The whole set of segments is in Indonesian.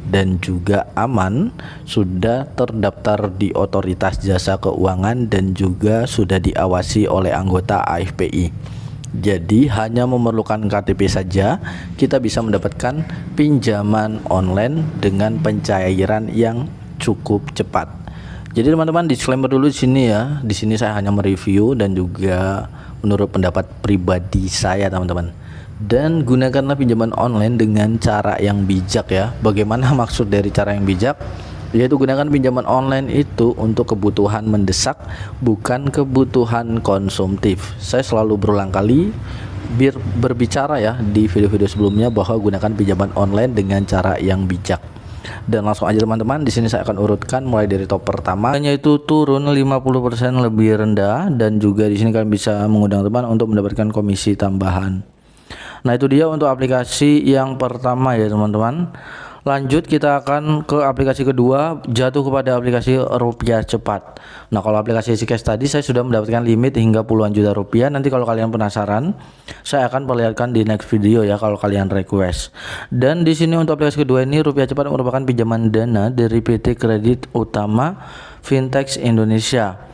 dan juga aman, sudah terdaftar di Otoritas Jasa Keuangan dan juga sudah diawasi oleh anggota AFPI. Jadi hanya memerlukan KTP saja kita bisa mendapatkan pinjaman online dengan pencairan yang cukup cepat. Jadi teman-teman, disclaimer dulu di sini ya. Di sini saya hanya mereview dan juga menurut pendapat pribadi saya, teman-teman. Dan gunakanlah pinjaman online dengan cara yang bijak ya. Bagaimana maksud dari cara yang bijak? Yaitu gunakan pinjaman online itu untuk kebutuhan mendesak, bukan kebutuhan konsumtif. Saya selalu berulang kali berbicara ya di video-video sebelumnya bahwa gunakan pinjaman online dengan cara yang bijak. Dan langsung aja teman-teman, di sini saya akan urutkan mulai dari top pertama, yaitu turun 50% lebih rendah, dan juga di sini kalian bisa mengundang teman untuk mendapatkan komisi tambahan. Nah, itu dia untuk aplikasi yang pertama ya teman-teman. Lanjut kita akan ke aplikasi kedua, jatuh kepada aplikasi Rupiah Cepat. Nah, kalau aplikasi EasyCash tadi saya sudah mendapatkan limit hingga puluhan juta rupiah. Nanti kalau kalian penasaran, saya akan perlihatkan di next video ya kalau kalian request. Dan di sini untuk aplikasi kedua ini, Rupiah Cepat merupakan pinjaman dana dari PT Kredit Utama Fintech Indonesia.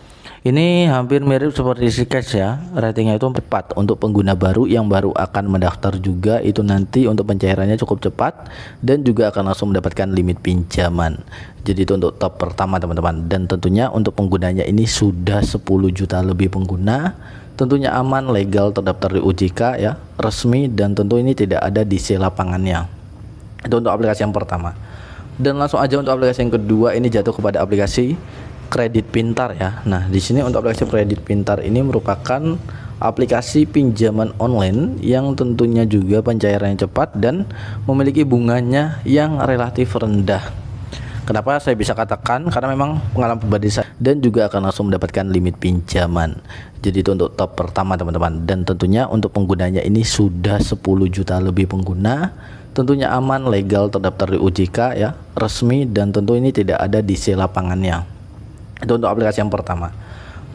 Ini hampir mirip seperti EasyCash ya. Ratingnya itu 4 untuk pengguna baru yang baru akan mendaftar juga. Itu nanti untuk pencairannya cukup cepat dan juga akan langsung mendapatkan limit pinjaman. Jadi itu untuk top pertama teman-teman. Dan tentunya untuk penggunanya ini sudah 10 juta lebih pengguna. Tentunya aman, legal, terdaftar di OJK ya, resmi, dan tentu ini tidak ada DC lapangannya. Itu untuk aplikasi yang pertama. Dan langsung aja untuk aplikasi yang kedua, ini jatuh kepada aplikasi Kredit Pintar ya. Nah, di sini untuk aplikasi Kredit Pintar ini merupakan aplikasi pinjaman online yang tentunya juga pencairannya cepat dan memiliki bunganya yang relatif rendah. Kenapa saya bisa katakan? Karena memang pengalaman pribadi saya, dan juga akan langsung mendapatkan limit pinjaman. Jadi itu untuk top pertama teman-teman. Dan tentunya untuk penggunanya ini sudah 10 juta lebih pengguna. Tentunya aman, legal, terdaftar di OJK ya, resmi, dan tentu ini tidak ada DC lapangannya. Itu untuk aplikasi yang pertama.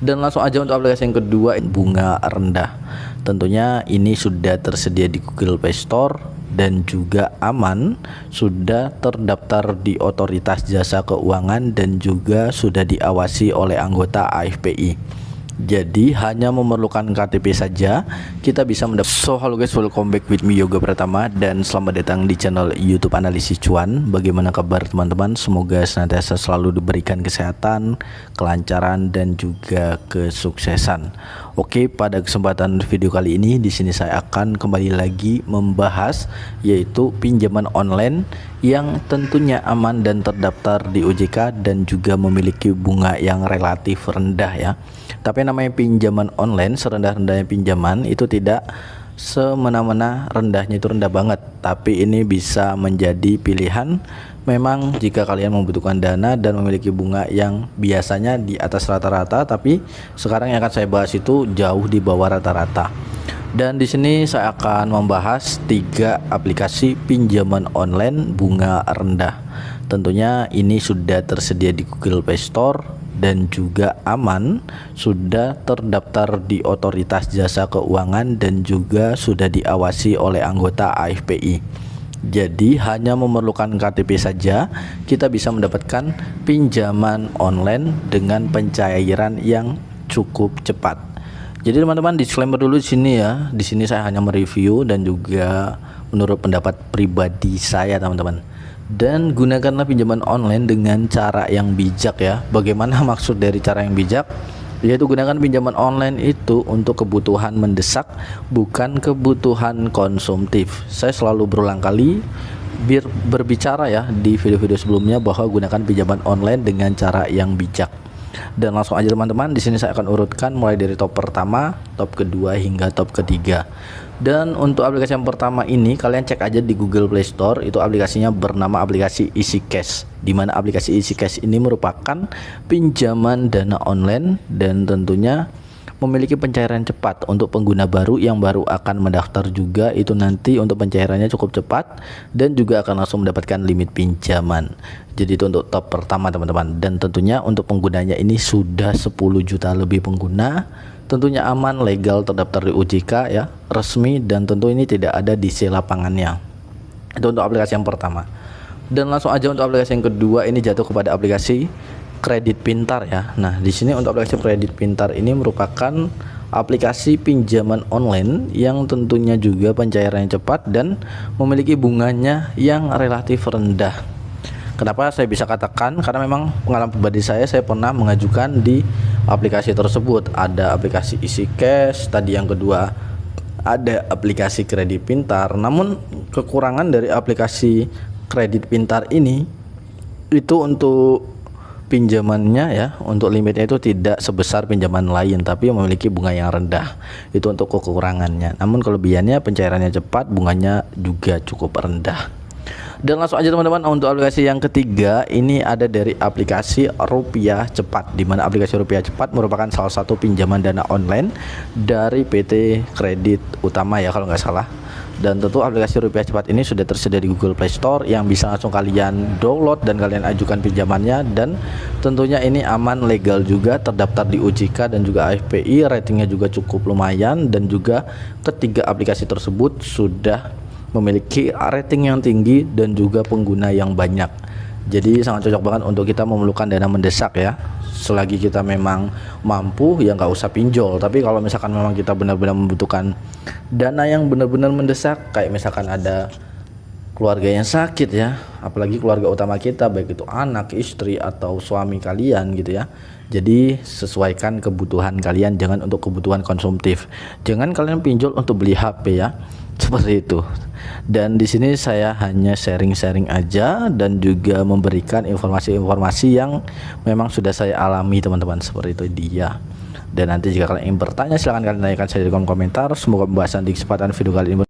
Dan langsung aja untuk aplikasi yang kedua, bunga rendah. Tentunya ini sudah tersedia di Google Play Store dan juga aman, sudah terdaftar di Otoritas Jasa Keuangan dan juga sudah diawasi oleh anggota AFPI. Jadi hanya memerlukan KTP saja kita bisa mendapat. So halo guys, welcome back with me Yoga Pratama, dan selamat datang di channel YouTube Analisis Cuan. Bagaimana kabar teman-teman? Semoga senantiasa selalu diberikan kesehatan, kelancaran, dan juga kesuksesan. Oke, pada kesempatan video kali ini di sini saya akan kembali lagi membahas yaitu pinjaman online yang tentunya aman dan terdaftar di OJK dan juga memiliki bunga yang relatif rendah ya. Tapi namanya pinjaman online, serendah-rendahnya pinjaman itu tidak semena-mena rendahnya itu rendah banget, tapi ini bisa menjadi pilihan memang jika kalian membutuhkan dana dan memiliki bunga yang biasanya di atas rata-rata, tapi sekarang yang akan saya bahas itu jauh di bawah rata-rata. Dan di sini saya akan membahas 3 aplikasi pinjaman online bunga rendah. Tentunya ini sudah tersedia di Google Play Store dan juga aman, sudah terdaftar di Otoritas Jasa Keuangan dan juga sudah diawasi oleh anggota AFPI. Jadi hanya memerlukan KTP saja kita bisa mendapatkan pinjaman online dengan pencairan yang cukup cepat. Jadi teman-teman, disclaimer dulu di sini ya. Di sini saya hanya mereview dan juga menurut pendapat pribadi saya teman-teman. Dan gunakanlah pinjaman online dengan cara yang bijak ya. Bagaimana maksud dari cara yang bijak? Yaitu gunakan pinjaman online itu untuk kebutuhan mendesak, bukan kebutuhan konsumtif. Saya selalu berulang kali berbicara ya di video-video sebelumnya bahwa gunakan pinjaman online dengan cara yang bijak. Dan langsung aja teman-teman, di sini saya akan urutkan mulai dari top pertama, top kedua, hingga top ketiga. Dan untuk aplikasi yang pertama ini kalian cek aja di Google Play Store, itu aplikasinya bernama aplikasi EasyCash, di mana aplikasi EasyCash ini merupakan pinjaman dana online dan tentunya memiliki pencairan cepat untuk pengguna baru yang baru akan mendaftar juga. Itu nanti untuk pencairannya cukup cepat dan juga akan langsung mendapatkan limit pinjaman. Jadi itu untuk top pertama teman-teman. Dan tentunya untuk penggunanya ini sudah 10 juta lebih pengguna. Tentunya aman, legal, terdaftar di OJK ya, resmi, dan tentu ini tidak ada DC lapangannya. Itu untuk aplikasi yang pertama. Dan langsung aja untuk aplikasi yang kedua, ini jatuh kepada aplikasi Kredit Pintar ya. Nah, di sini untuk aplikasi Kredit Pintar ini merupakan aplikasi pinjaman online yang tentunya juga pencairannya cepat dan memiliki bunganya yang relatif rendah. Kenapa saya bisa katakan? Karena memang pengalaman pribadi saya pernah mengajukan di aplikasi tersebut. Ada aplikasi Isi Cash, tadi yang kedua ada aplikasi Kredit Pintar. Namun kekurangan dari aplikasi Kredit Pintar ini itu untuk pinjamannya ya, untuk limitnya itu tidak sebesar pinjaman lain, tapi memiliki bunga yang rendah. Itu untuk kekurangannya. Namun kelebihannya pencairannya cepat, bunganya juga cukup rendah. Dan langsung aja teman-teman untuk aplikasi yang ketiga, ini ada dari aplikasi Rupiah Cepat, di mana aplikasi Rupiah Cepat merupakan salah satu pinjaman dana online dari PT Kredit Utama ya kalau nggak salah. Dan tentu aplikasi Rupiah Cepat ini sudah tersedia di Google Play Store yang bisa langsung kalian download dan kalian ajukan pinjamannya, dan tentunya ini aman, legal juga, terdaftar di OJK dan juga AFPI, ratingnya juga cukup lumayan, dan juga ketiga aplikasi tersebut sudah memiliki rating yang tinggi dan juga pengguna yang banyak. Jadi sangat cocok banget untuk kita memerlukan dana mendesak ya. Selagi kita memang mampu ya nggak usah pinjol. Tapi kalau misalkan memang kita benar-benar membutuhkan dana yang benar-benar mendesak, kayak misalkan ada keluarga yang sakit ya, apalagi keluarga utama kita, baik itu anak, istri atau suami kalian gitu ya. Jadi sesuaikan kebutuhan kalian, jangan untuk kebutuhan konsumtif. Jangan kalian pinjol untuk beli HP ya. Seperti itu. Dan di sini saya hanya sharing-sharing aja dan juga memberikan informasi-informasi yang memang sudah saya alami teman-teman, seperti itu dia. Dan nanti jika kalian ingin bertanya silahkan kalian tanyakan saya di kolom komentar. Semoga pembahasan di kesempatan video kali ini